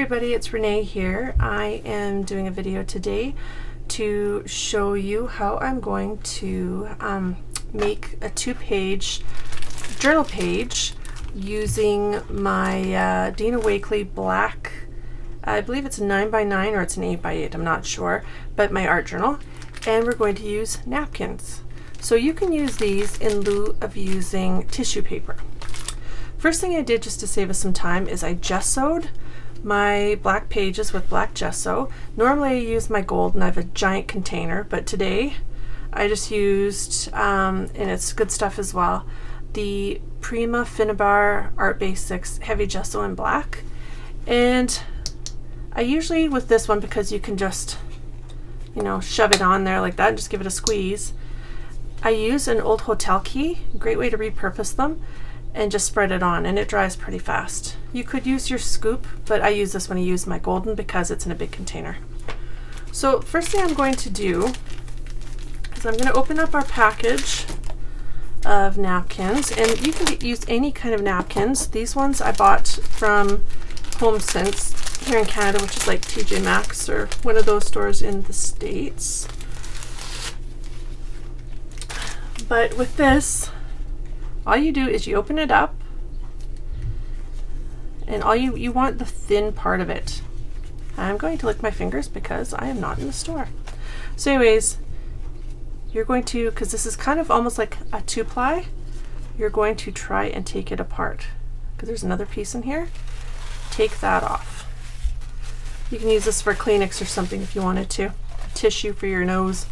everybody, it's Renee here. I am doing a video today to show you how I'm going to make a 2-page journal page using my Dina Wakley black, I believe it's a 9x9 or it's an 8x8, I'm not sure, but my art journal. And we're going to use napkins. So you can use these in lieu of using tissue paper. First thing I did just to save us some time is I gessoed my black pages with black gesso. Normally I use my gold and I have a giant container, but today I just used, and it's good stuff as well, the Prima Finnabar Art Basics Heavy Gesso in black. And I usually, with this one, because you can just, you know, shove it on there like that and just give it a squeeze, I use an old hotel key, great way to repurpose them, and just spread it on, and it dries pretty fast. You could use your scoop, but I use this when I use my golden because it's in a big container. So first thing I'm going to do is I'm going to open up our package of napkins, and you can use any kind of napkins. These ones I bought from HomeSense here in Canada, which is like TJ Maxx or one of those stores in the States. But with this, all you do is you open it up, and all you want the thin part of it. I'm going to lick my fingers because I am not in the store. So anyways, you're going to, because this is kind of almost like a 2-ply, you're going to try and take it apart. Because there's another piece in here. Take that off. You can use this for Kleenex or something if you wanted to. Tissue for your nose.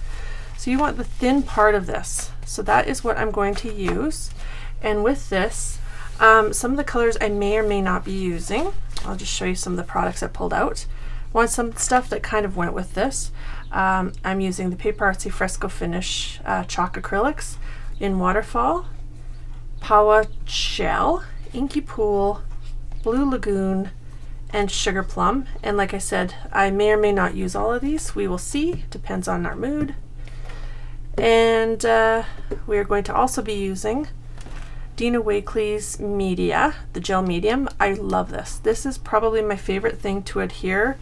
So you want the thin part of this. So that is what I'm going to use. And with this, some of the colors I may or may not be using. I'll just show you some of the products I pulled out. Want some stuff that kind of went with this. I'm using the Paper Artsy Fresco Finish chalk acrylics in Waterfall, Pawa Shell, Inky Pool, Blue Lagoon, and Sugar Plum. And like I said, I may or may not use all of these. We will see, depends on our mood. And we are going to also be using Dina Wakley's media, the gel medium. I love this. This is probably my favorite thing to adhere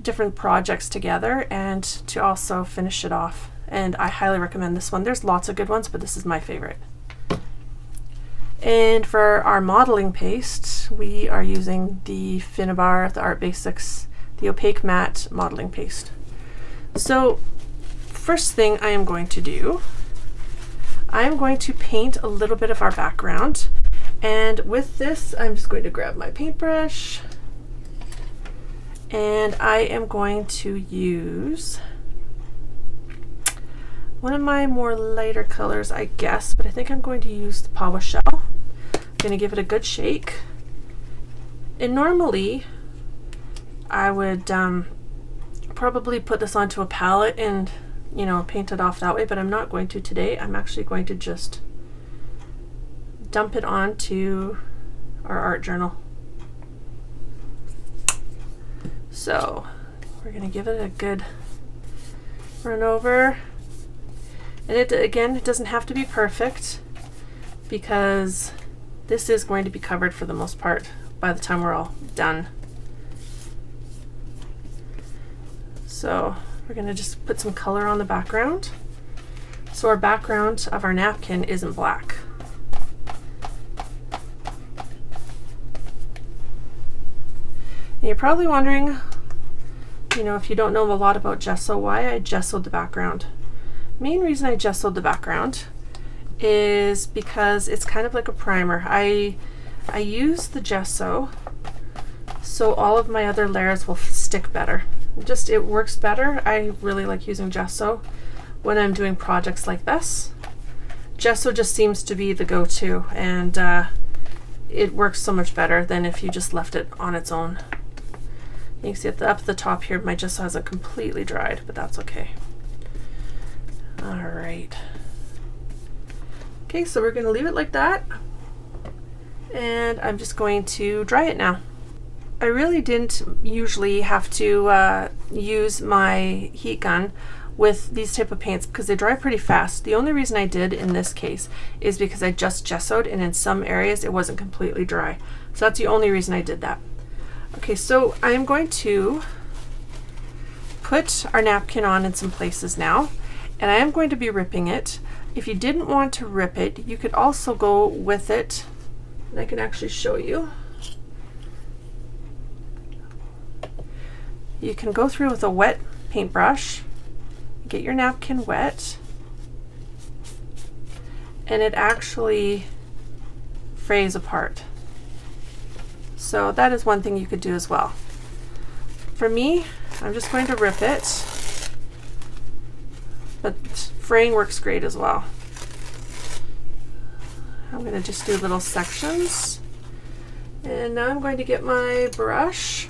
different projects together and to also finish it off. And I highly recommend this one. There's lots of good ones, but this is my favorite. And for our modeling paste, we are using the Finnabar, the Art Basics, the Opaque Matte modeling paste. So first thing I am going to do, I'm going to paint a little bit of our background, and with this I'm just going to grab my paintbrush, and I am going to use one of my more lighter colors, I guess, but I think I'm going to use the Pawa Shell. I'm going to give it a good shake, and normally I would probably put this onto a palette and, you know, paint it off that way, but I'm not going to today. I'm actually going to just dump it onto our art journal. So we're going to give it a good run over. And it, again, it doesn't have to be perfect because this is going to be covered for the most part by the time we're all done. So we're going to just put some color on the background. So our background of our napkin isn't black. And you're probably wondering, you know, if you don't know a lot about gesso, why I gessoed the background. Main reason I gessoed the background is because it's kind of like a primer. I use the gesso so all of my other layers will stick better. Just, it works better. I really like using gesso when I'm doing projects like this. Gesso just seems to be the go-to, and it works so much better than if you just left it on its own. You can see up at the top here, my gesso hasn't completely dried, but that's okay. All right. Okay, so we're going to leave it like that, and I'm just going to dry it now. I really didn't usually have to use my heat gun with these type of paints because they dry pretty fast. The only reason I did in this case is because I just gessoed, and in some areas it wasn't completely dry. So that's the only reason I did that. Okay, so I'm going to put our napkin on in some places now, and I am going to be ripping it. If you didn't want to rip it, you could also go with it, and I can actually show you. You can go through with a wet paintbrush, get your napkin wet, and it actually frays apart. So that is one thing you could do as well. For me, I'm just going to rip it, but fraying works great as well. I'm going to just do little sections, and now I'm going to get my brush,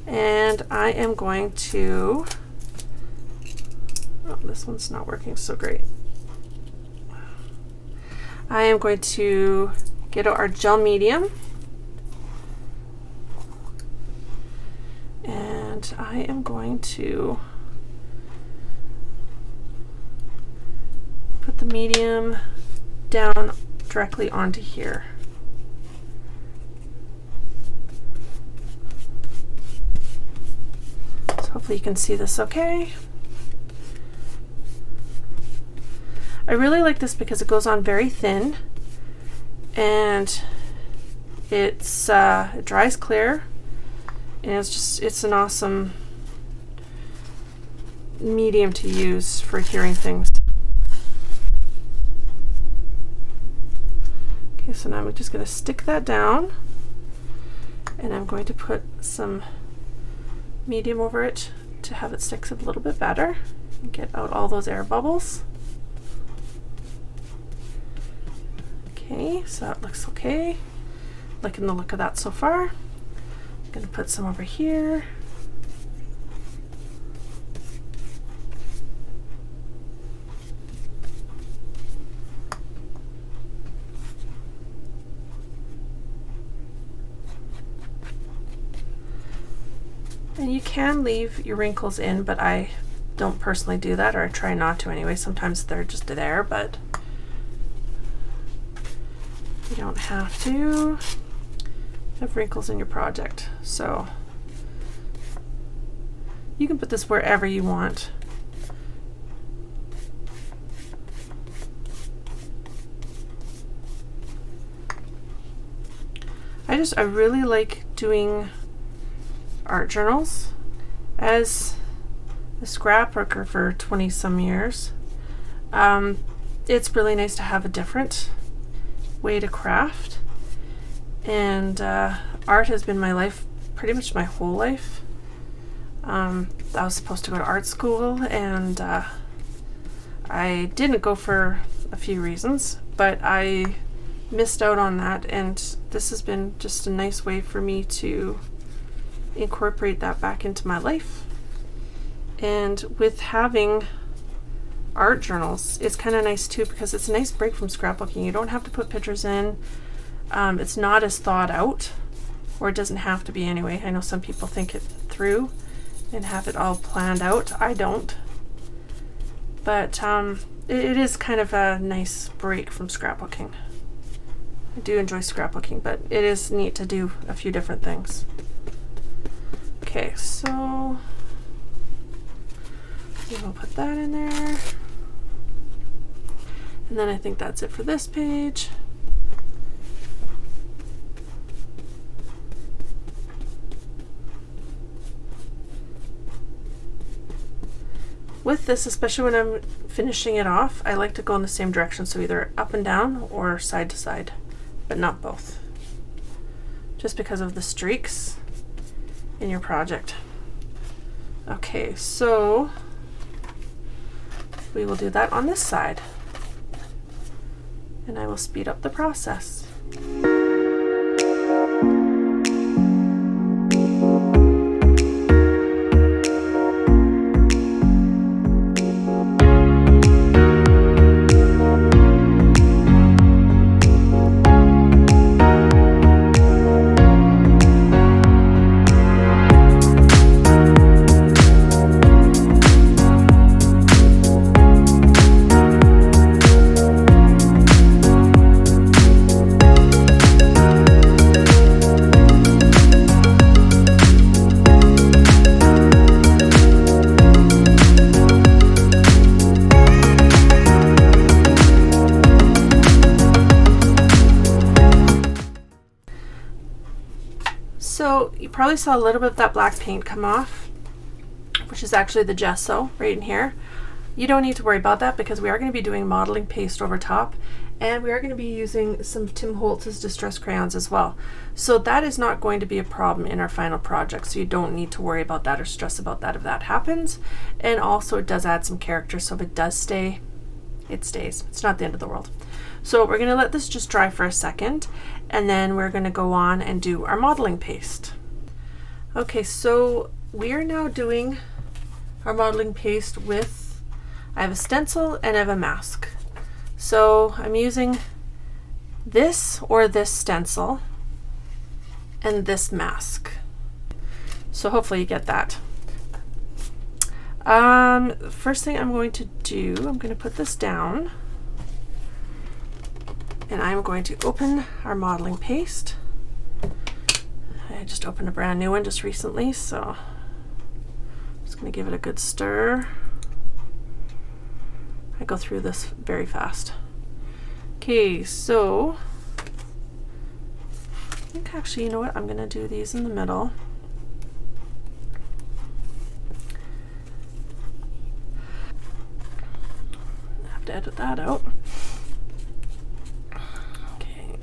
and I am going to, oh, this one's not working so great. I am going to get out our gel medium, and I am going to put the medium down directly onto here. So hopefully you can see this okay. I really like this because it goes on very thin, and it dries clear, and it's an awesome medium to use for adhering things. Okay, so now I'm just going to stick that down, and I'm going to put some medium over it to have it stick a little bit better and get out all those air bubbles. Okay, so that looks okay. Liking the look of that so far. I'm going to put some over here. And you can leave your wrinkles in, but I don't personally do that, or I try not to anyway. Sometimes they're just there, but you don't have to have wrinkles in your project. So you can put this wherever you want. I really like doing art journals. As a scrapbooker for 20 some years, it's really nice to have a different way to craft, and art has been my life pretty much my whole life. I was supposed to go to art school, and I didn't go for a few reasons, but I missed out on that, and this has been just a nice way for me to incorporate that back into my life. And with having art journals, it's kind of nice too, because it's a nice break from scrapbooking. You don't have to put pictures in. It's not as thought out, or it doesn't have to be anyway. I know some people think it through and have it all planned out. I don't, but it is kind of a nice break from scrapbooking. I do enjoy scrapbooking, but it is neat to do a few different things. Okay, so we'll put that in there. And then I think that's it for this page. With this, especially when I'm finishing it off, I like to go in the same direction, so either up and down or side to side, but not both, just because of the streaks in your project. Okay, so we will do that on this side, and I will speed up the process. So you probably saw a little bit of that black paint come off, which is actually the gesso right in here. You don't need to worry about that because we are going to be doing modeling paste over top, and we are going to be using some Tim Holtz's Distress Crayons as well. So that is not going to be a problem in our final project, so you don't need to worry about that or stress about that if that happens. And also it does add some character, so if it does stay, it stays. It's not the end of the world. So we're going to let this just dry for a second, and then we're going to go on and do our modeling paste. Okay, so we are now doing our modeling paste with, I have a stencil and I have a mask. So I'm using this or this stencil and this mask. So hopefully you get that. First thing I'm going to do, I'm going to put this down, and I'm going to open our modeling paste. I just opened a brand new one just recently, so I'm just going to give it a good stir. I go through this very fast. Okay, so I think actually, you know what? I'm going to do these in the middle. I have to edit that out. Okay.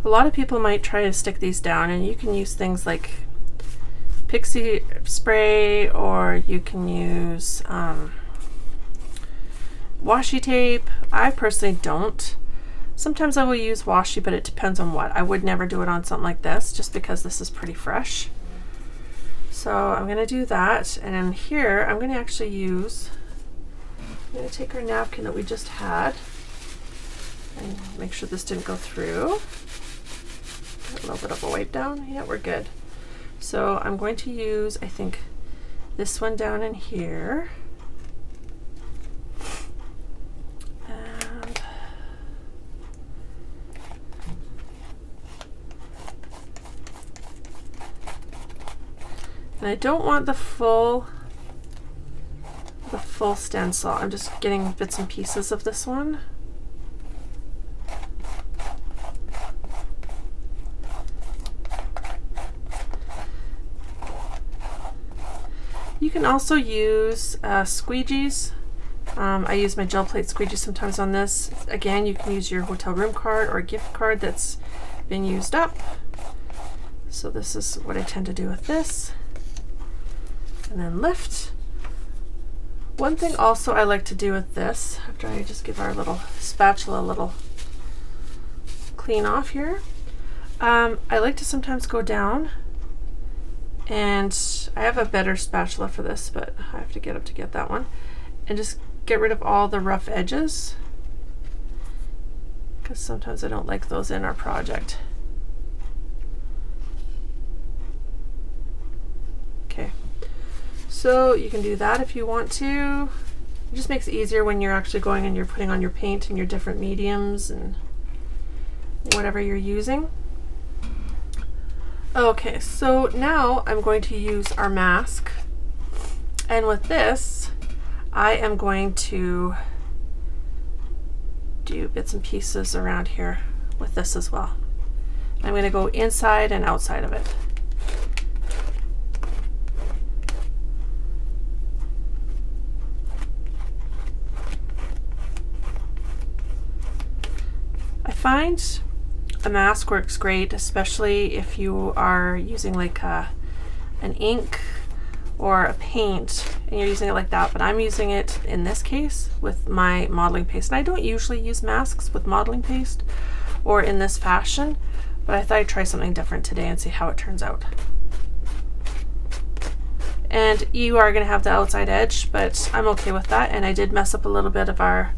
A lot of people might try to stick these down, and you can use things like pixie spray, or you can use washi tape. I personally don't. Sometimes I will use washi, but it depends on what. I would never do it on something like this just because this is pretty fresh. So I'm going to do that, and then here I'm going to actually use, I'm going to take our napkin that we just had and make sure this didn't go through. A little bit of a wipe down. Yeah, we're good. So I'm going to use, I think, this one down in here. And I don't want the full stencil. I'm just getting bits and pieces of this one. You can also use squeegees. I use my gel plate squeegee sometimes on this. Again, you can use your hotel room card or gift card that's been used up. So this is what I tend to do with this. And then lift. One thing also I like to do with this, after I just give our little spatula a little clean off here, I like to sometimes go down, and I have a better spatula for this, but I have to get up to get that one, and just get rid of all the rough edges, because sometimes I don't like those in our project. Okay, so you can do that if you want to. It just makes it easier when you're actually going and you're putting on your paint and your different mediums and whatever you're using. Okay, so now I'm going to use our mask, and with this I am going to do bits and pieces around here with this as well. I'm going to go inside and outside of it. I find a mask works great, especially if you are using like an ink or a paint and you're using it like that, but I'm using it in this case with my modeling paste. And I don't usually use masks with modeling paste or in this fashion, but I thought I'd try something different today and see how it turns out. And you are going to have the outside edge, but I'm okay with that. And I did mess up a little bit of our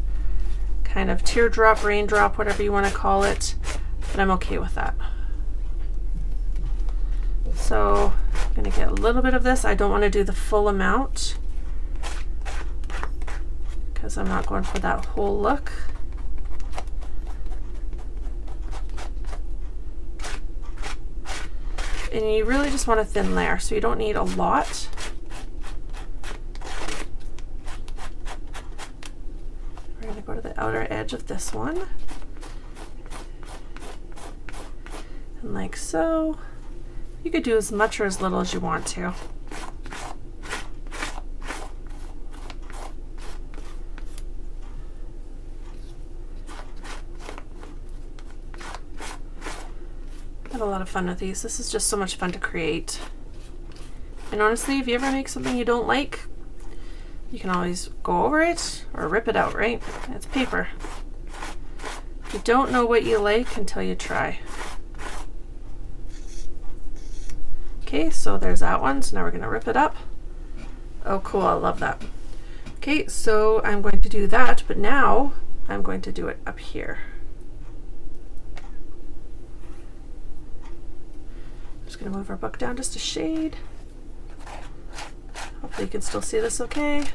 kind of teardrop, raindrop, whatever you want to call it, but I'm okay with that. So I'm going to get a little bit of this. I don't want to do the full amount because I'm not going for that whole look. And you really just want a thin layer, so you don't need a lot. edge of this one. And like so. You could do as much or as little as you want to. I have a lot of fun with these. This is just so much fun to create. And honestly, if you ever make something you don't like, you can always go over it or rip it out, right? It's paper. You don't know what you like until you try. Okay, so there's that one. So now we're going to rip it up. Oh, cool. I love that. Okay, so I'm going to do that, but now I'm going to do it up here. I'm just going to move our book down just a shade. Hopefully you can still see this okay.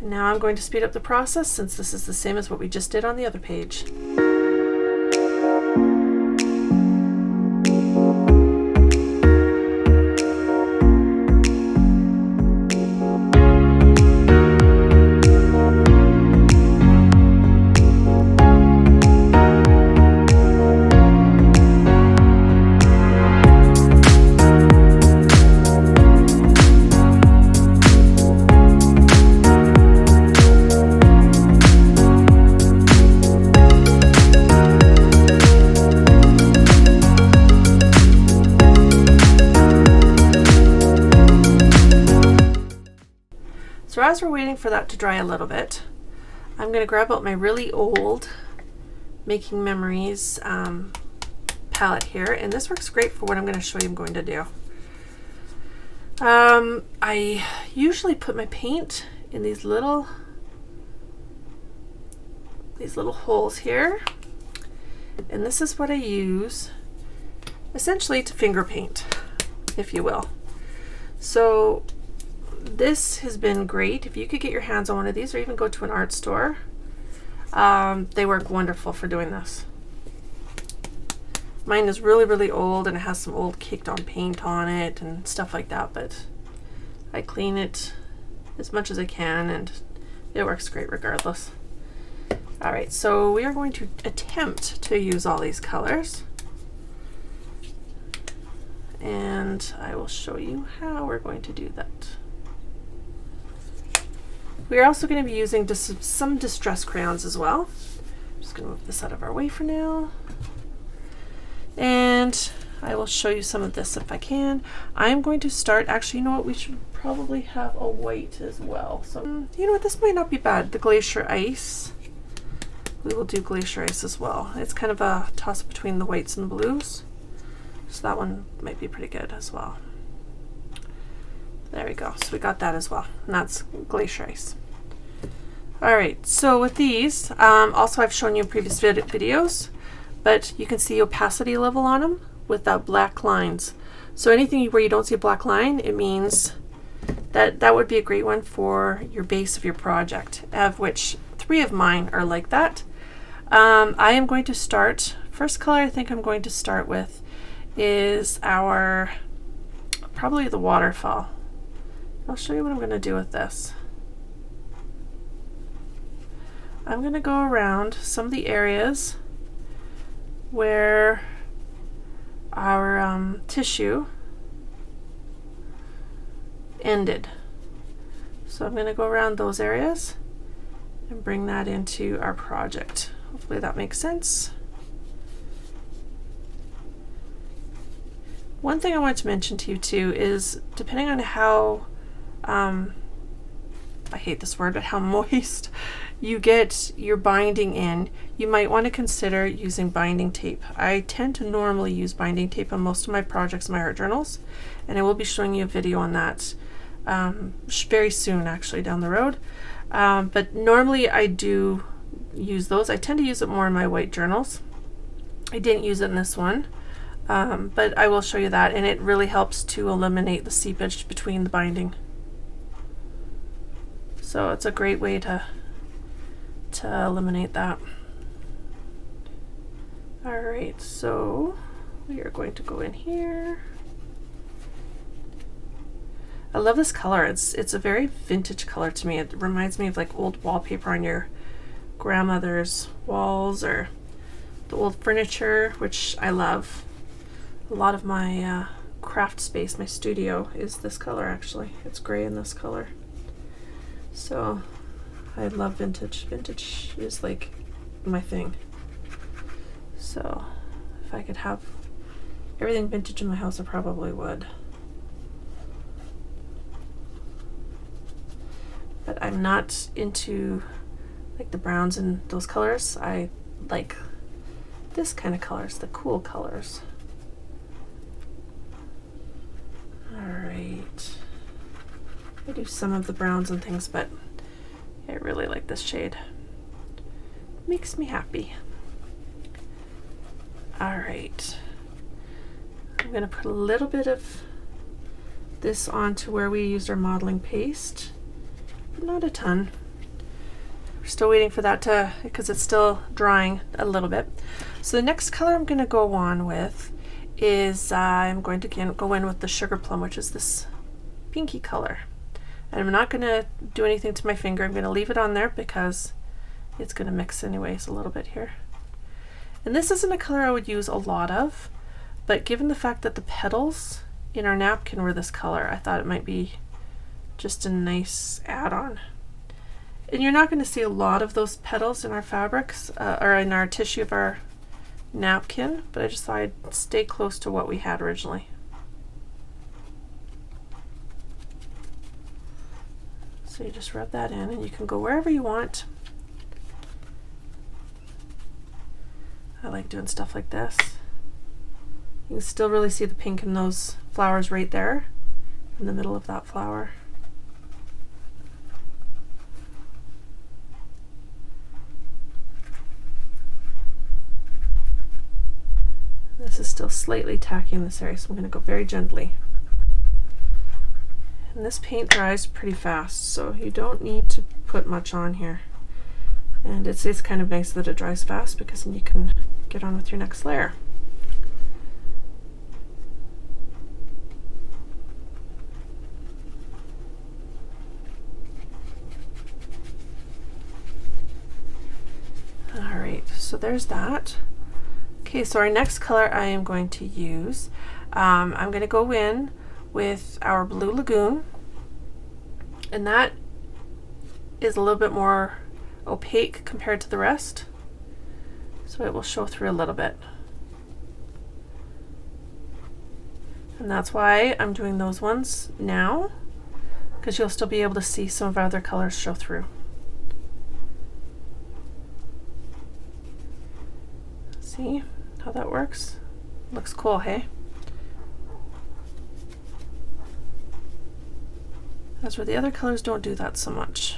And now I'm going to speed up the process since this is the same as what we just did on the other page. So as we're waiting for that to dry a little bit, I'm going to grab out my really old Making Memories palette here, and this works great for what I'm going to show you I'm going to do. I usually put my paint in these little holes here, and this is what I use essentially to finger paint, if you will. So this has been great. If you could get your hands on one of these or even go to an art store, they work wonderful for doing this. Mine is really, really old and it has some old caked on paint on it and stuff like that, but I clean it as much as I can and it works great regardless. Alright, so we are going to attempt to use all these colors, and I will show you how we're going to do that. We are also going to be using some distress crayons as well. I'm just going to move this out of our way for now. And I will show you some of this if I can. I'm going to start, actually, you know what, we should probably have a white as well. So, you know what, this might not be bad. The Glacier Ice. We will do Glacier Ice as well. It's kind of a toss between the whites and the blues. So that one might be pretty good as well. There we go. So we got that as well. And that's Glacier Ice. Alright, so with these, also I've shown you in previous videos, but you can see opacity level on them without black lines. So anything where you don't see a black line, it means that that would be a great one for your base of your project, of which 3 of mine are like that. I am going to start, first color I think I'm going to start with is probably the waterfall. I'll show you what I'm going to do with this. I'm going to go around some of the areas where our tissue ended. So I'm going to go around those areas and bring that into our project. Hopefully that makes sense. One thing I want to mention to you too is, depending on how, I hate this word, but how moist you get your binding in, you might want to consider using binding tape. I tend to normally use binding tape on most of my projects in my art journals, and I will be showing you a video on that very soon, actually, down the road. But normally I do use those. I tend to use it more in my white journals. I didn't use it in this one, but I will show you that, and it really helps to eliminate the seepage between the binding. So it's a great way to eliminate that. Alright, so we are going to go in here. I love this color. It's a very vintage color to me. It reminds me of like old wallpaper on your grandmother's walls or the old furniture, which I love. A lot of my craft space, my studio, is this color actually. It's gray in this color. So I love vintage. Vintage is like my thing. So if I could have everything vintage in my house, I probably would. But I'm not into like the browns and those colors. I like this kind of colors, the cool colors. Alright. I do some of the browns and things, but I really like this shade. Makes me happy. Alright. I'm going to put a little bit of this onto where we used our modeling paste, but not a ton. We're still waiting for that to, because it's still drying a little bit. So the next color I'm going to go on with is I'm going to go in with the Sugar Plum, which is this pinky color. And I'm not going to do anything to my finger. I'm going to leave it on there because it's going to mix anyways a little bit here. And this isn't a color I would use a lot of, but given the fact that the petals in our napkin were this color, I thought it might be just a nice add-on. And you're not going to see a lot of those petals in our fabrics or in our tissue of our napkin, but I just thought I'd stay close to what we had originally. So you just rub that in and you can go wherever you want. I like doing stuff like this. You can still really see the pink in those flowers right there in the middle of that flower. This is still slightly tacky in this area, so I'm going to go very gently. And this paint dries pretty fast, so you don't need to put much on here. And it's kind of nice that it dries fast because then you can get on with your next layer. Alright, so there's that. Okay, so our next color I am going to use, I'm going to go in with our Blue Lagoon, and that is a little bit more opaque compared to the rest, so it will show through a little bit. And that's why I'm doing those ones now, because you'll still be able to see some of our other colors show through. See how that works? Looks cool, hey? That's where the other colors don't do that so much.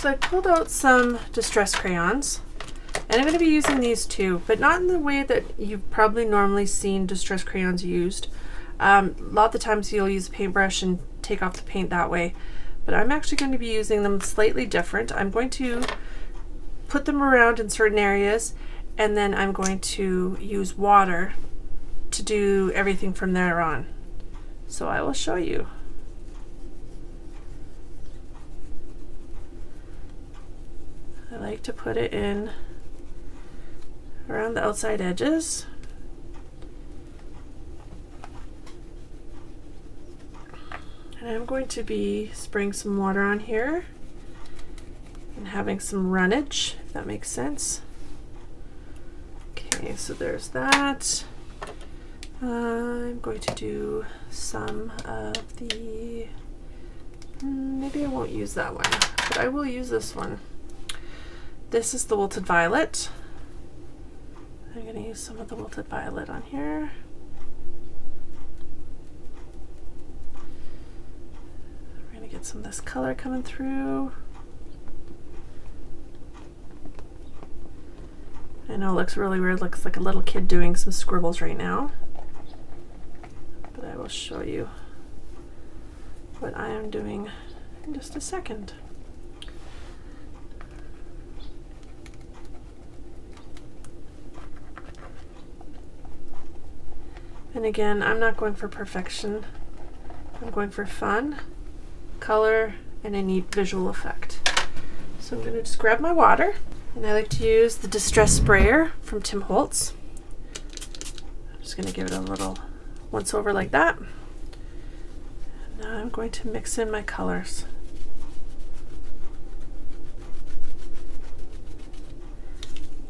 So I pulled out some distress crayons, and I'm going to be using these too, but not in the way that you've probably normally seen distress crayons used. A lot of the times you'll use a paintbrush and take off the paint that way, but I'm actually going to be using them slightly different. I'm going to put them around in certain areas, and then I'm going to use water to do everything from there on. So I will show you. I like to put it in around the outside edges. And I'm going to be spraying some water on here and having some runnage, if that makes sense. Okay, so there's that. I'm going to do some of the, maybe I won't use that one, but I will use this one. This is the Wilted Violet. I'm going to use some of the Wilted Violet on here. We're going to get some of this color coming through. I know it looks really weird, looks like a little kid doing some scribbles right now. But I will show you what I am doing in just a second. And again, I'm not going for perfection. I'm going for fun, color, and a neat visual effect. So I'm going to just grab my water, and I like to use the Distress Sprayer from Tim Holtz. I'm just going to give it a little once over like that. And now I'm going to mix in my colors.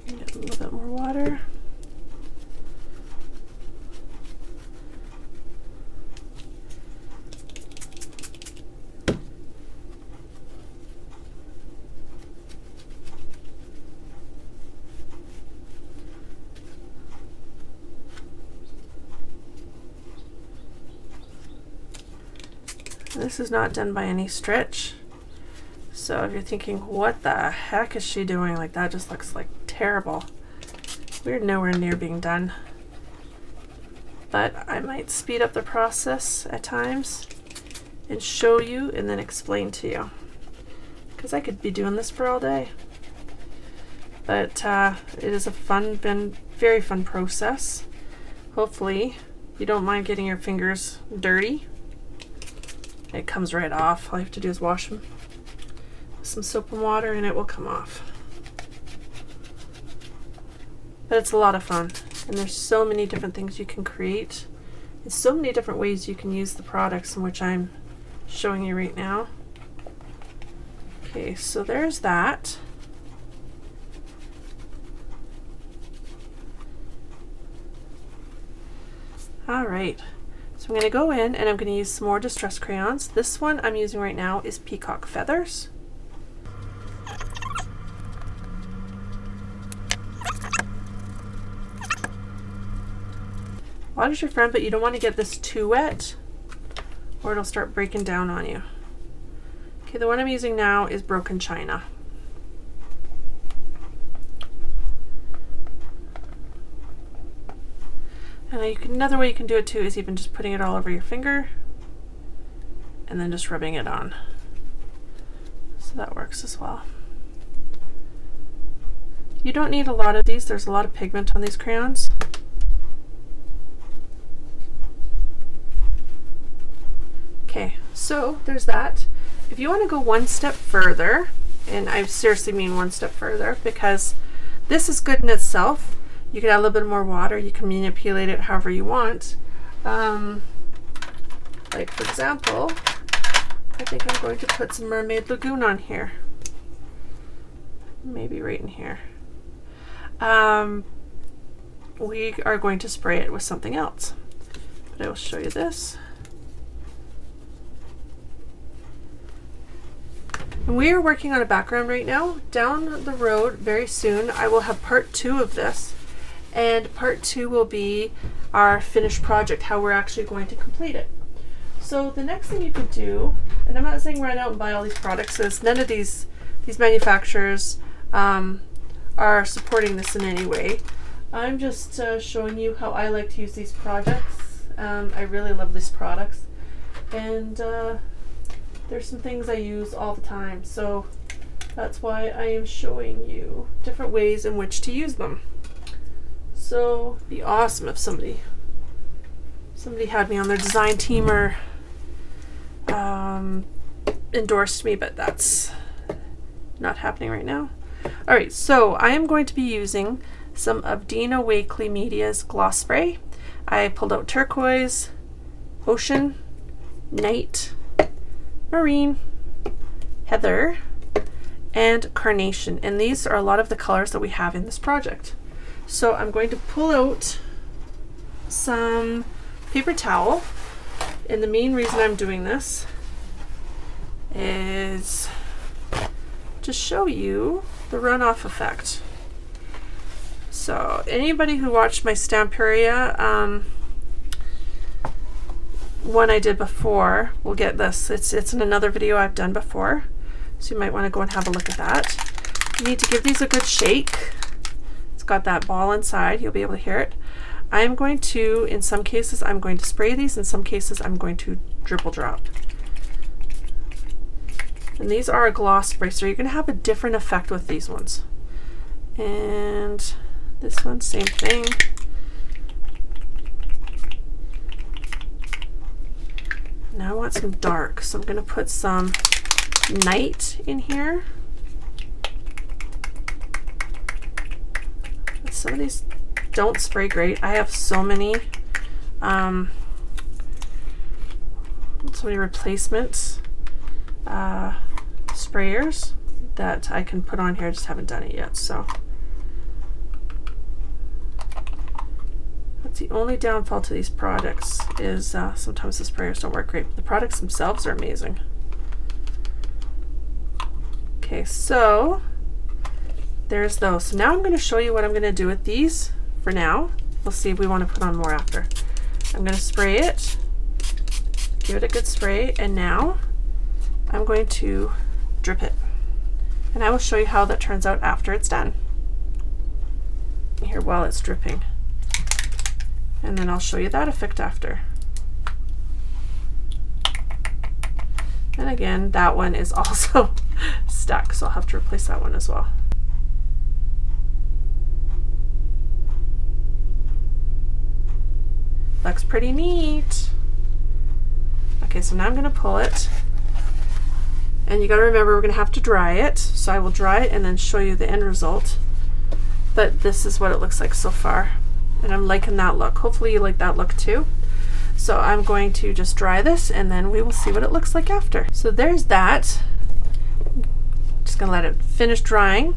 Get a little bit more water. This is not done by any stretch. So if you're thinking, what the heck is she doing? Like, that just looks like terrible. We're nowhere near being done. But I might speed up the process at times and show you and then explain to you. Because I could be doing this for all day. But it is a very fun process. Hopefully you don't mind getting your fingers dirty. It comes right off. All you have to do is wash them with some soap and water and it will come off. But it's a lot of fun, and there's so many different things you can create and so many different ways you can use the products in which I'm showing you right now. Okay, so there's that. All right. So I'm going to go in and I'm going to use some more distress crayons. This one I'm using right now is Peacock Feathers. Water's your friend, but you don't want to get this too wet or it'll start breaking down on you. Okay, the one I'm using now is Broken China. And another way you can do it too is even just putting it all over your finger and then just rubbing it on. So that works as well. You don't need a lot of these. There's a lot of pigment on these crayons. Okay, so there's that. If you want to go one step further, and I seriously mean one step further, because this is good in itself. You can add a little bit more water. You can manipulate it however you want. Like for example, I think I'm going to put some Mermaid Lagoon on here. Maybe right in here. We are going to spray it with something else. But I will show you this. And we are working on a background right now. Down the road, very soon, I will have part 2 of this. And part 2 will be our finished project, how we're actually going to complete it. So the next thing you could do, and I'm not saying run out and buy all these products, because none of these manufacturers are supporting this in any way. I'm just showing you how I like to use these products. I really love these products. And there's some things I use all the time. So that's why I am showing you different ways in which to use them. So it'd be awesome if somebody Somebody had me on their design team or endorsed me, but that's not happening right now. All right, so I am going to be using some of Dina Wakley Media's gloss spray. I pulled out turquoise, ocean, night, marine, heather, and carnation, and these are a lot of the colors that we have in this project. So I'm going to pull out some paper towel, and the main reason I'm doing this is to show you the runoff effect. So anybody who watched my Stamperia one I did before will get this. It's in another video I've done before, so you might want to go and have a look at that. You need to give these a good shake. It's got that ball inside, you'll be able to hear it. I'm going to, in some cases, I'm going to spray these, in some cases I'm going to dribble drop. And these are a gloss spray, so you're going to have a different effect with these ones. And this one, same thing. Now I want some dark, so I'm going to put some night in here. Some of these don't spray great. I have so many replacements sprayers that I can put on here. I just haven't done it yet, so that's the only downfall to these products is sometimes the sprayers don't work great. The products themselves are amazing. Okay, so there's those. So now I'm going to show you what I'm going to do with these for now. We'll see if we want to put on more after. I'm going to spray it, give it a good spray, and now I'm going to drip it. And I will show you how that turns out after it's done. Here while it's dripping. And then I'll show you that effect after. And again, that one is also stuck, so I'll have to replace that one as well. Looks pretty neat. Okay, so now I'm going to pull it. And you got to remember we're going to have to dry it. So I will dry it and then show you the end result. But this is what it looks like so far. And I'm liking that look. Hopefully you like that look too. So I'm going to just dry this and then we will see what it looks like after. So there's that. Just going to let it finish drying.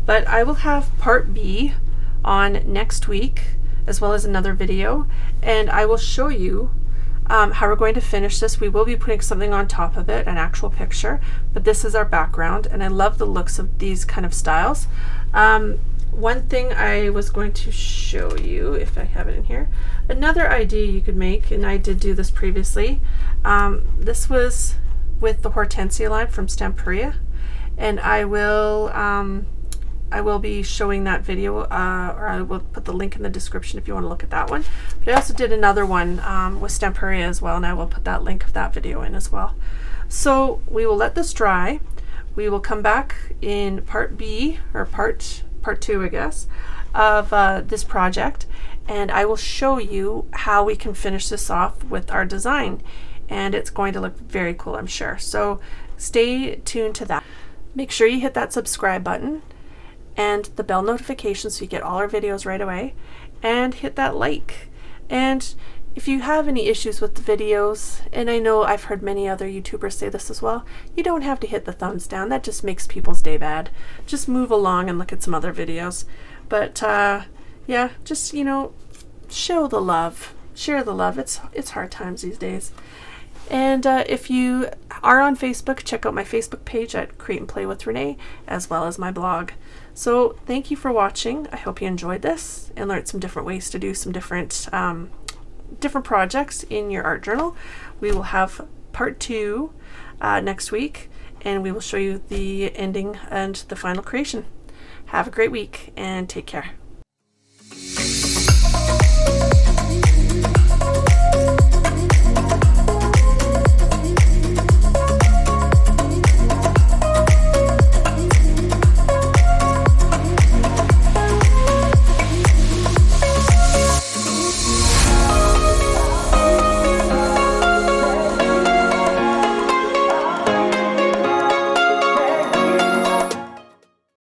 But I will have part B on next week, as well as another video, and I will show you how we're going to finish this. We will be putting something on top of it, an actual picture, but this is our background, and I love the looks of these kind of styles. One thing I was going to show you, if I have it in here, another idea you could make, and I did do this previously, this was with the Hortensia line from Stamperia, and I will be showing that video, or I will put the link in the description if you want to look at that one. But I also did another one with Stamperia as well, and I will put that link of that video in as well. So we will let this dry. We will come back in part B, or part 2, I guess, of this project, and I will show you how we can finish this off with our design. And it's going to look very cool, I'm sure. So stay tuned to that. Make sure you hit that subscribe button and the bell notification so you get all our videos right away, and hit that like. And if you have any issues with the videos, and I know I've heard many other YouTubers say this as well, you don't have to hit the thumbs down. That just makes people's day bad. Just move along and look at some other videos. But yeah, just, you know, show the love, share the love. It's hard times these days. And if you are on Facebook, check out my Facebook page at Create and Play with Renee, as well as my blog. So thank you for watching. I hope you enjoyed this and learned some different ways to do some different projects in your art journal. We will have part 2 next week, and we will show you the ending and the final creation. Have a great week and take care.